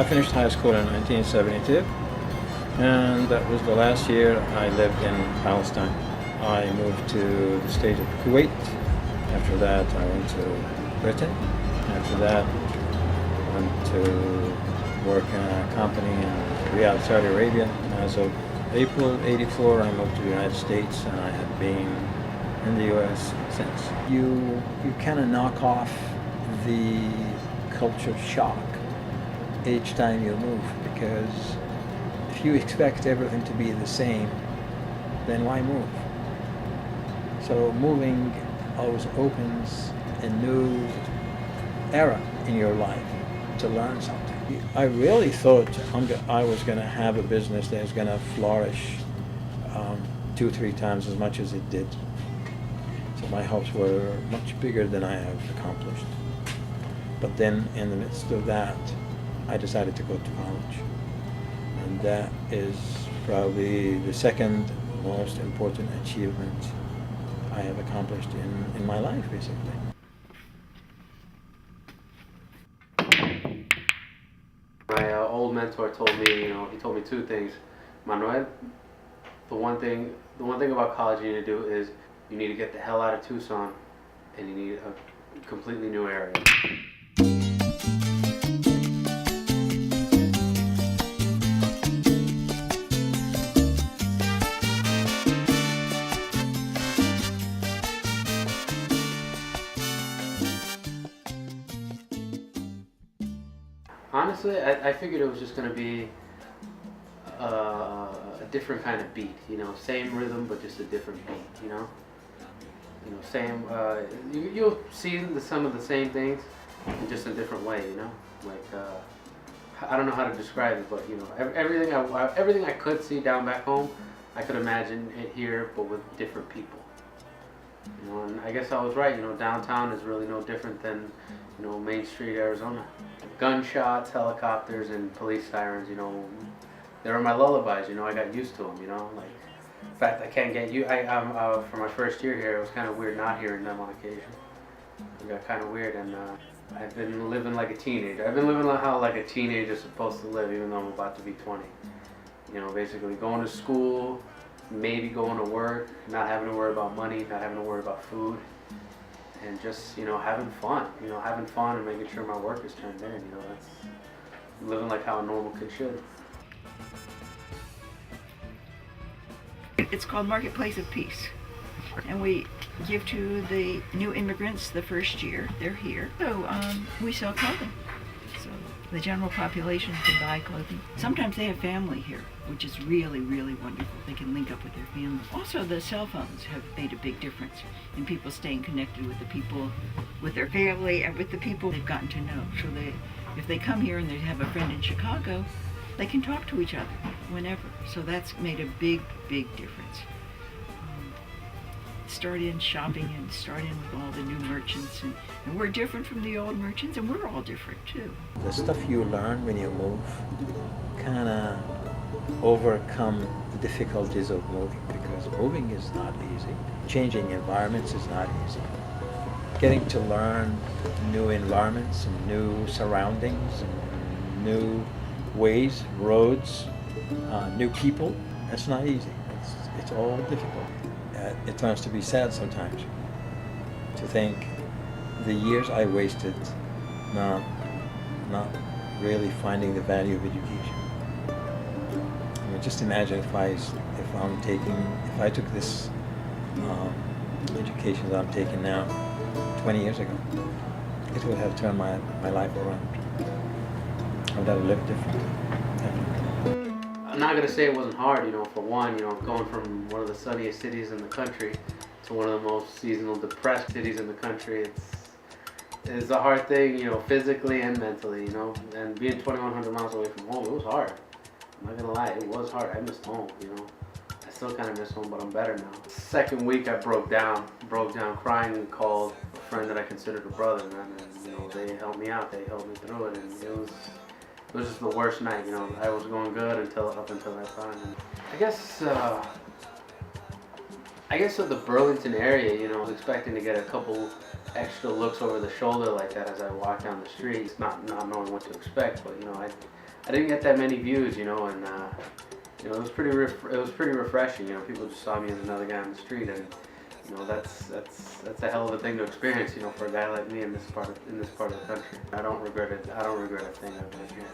finished high school in 1972, and that was the last year I lived in Palestine. I moved to the state of Kuwait. After that, I went to Britain. After that, I went to work in a company in Riyadh, Saudi Arabia. As of April '84, I moved to the United States, and I have been in the U.S. since. You kind of knock off the culture shock each time you move, because if you expect everything to be the same, then why move? So moving always opens a new era in your life to learn something. I really thought I was going to have a business that was going to flourish 2-3 times as much as it did. So my hopes were much bigger than I have accomplished. But then in the midst of that, I decided to go to college. And that is probably the second most important achievement I have accomplished in my life, basically. My old mentor told me, he told me 2 things. Manuel, the one thing about college you need to do is you need to get the hell out of Tucson, and you need a completely new area. Honestly, I figured it was just going to be a different kind of beat, same rhythm but just a different beat, same. You'll see some of the same things, in just a different way, Like I don't know how to describe it, but everything I could see down back home, I could imagine it here, but with different people. And I guess I was right. Downtown is really no different than Main Street, Arizona. Gunshots, helicopters, and police sirens, they were my lullabies, I got used to them, like, in fact, I can't get you, for my first year here, it was kind of weird not hearing them on occasion. It got kind of weird, and I've been living like a teenager. I've been living how like a teenager is supposed to live, even though I'm about to be 20. Basically going to school, maybe going to work, not having to worry about money, not having to worry about food, and just having fun, and making sure my work is turned in. That's living like how a normal kid should. It's called Marketplace of Peace, and we give to the new immigrants the first year they're here. So we sell clothing, so the general population can buy clothing. Sometimes they have family here, which is really, really wonderful. They can link up with their family. Also, the cell phones have made a big difference in people staying connected with the people, with their family, and with the people they've gotten to know. So if they come here and they have a friend in Chicago, they can talk to each other whenever. So that's made a big, big difference. Start in shopping and start in with all the new merchants, and we're different from the old merchants, and we're all different too. The stuff you learn when you move kind of overcome the difficulties of moving, because moving is not easy. Changing environments is not easy. Getting to learn new environments and new surroundings and new ways, roads, new people, that's not easy. It's all difficult. It turns to be sad sometimes to think the years I wasted not really finding the value of education. I mean, just imagine if I took this education that I'm taking now 20 years ago, it would have turned my life around. I would have lived differently. I'm not gonna say it wasn't hard, for one, going from one of the sunniest cities in the country to one of the most seasonal depressed cities in the country, it's a hard thing, physically and mentally, and being 2,100 miles away from home, it was hard. I'm not gonna lie, it was hard. I missed home, I still kind of miss home, but I'm better now. Second week I broke down crying, and called a friend that I considered a brother, man, and they helped me out, they helped me through it, and it was just the worst night, I was going good up until that time. And I guess of the Burlington area, I was expecting to get a couple extra looks over the shoulder like that as I walk down the street, not knowing what to expect. But you know, I didn't get that many views, you know, and you know, it was pretty refreshing. You know, people just saw me as another guy on the street, and you know, that's a hell of a thing to experience, you know, for a guy like me in this part of the country. I don't regret it. I don't regret a thing I've done here.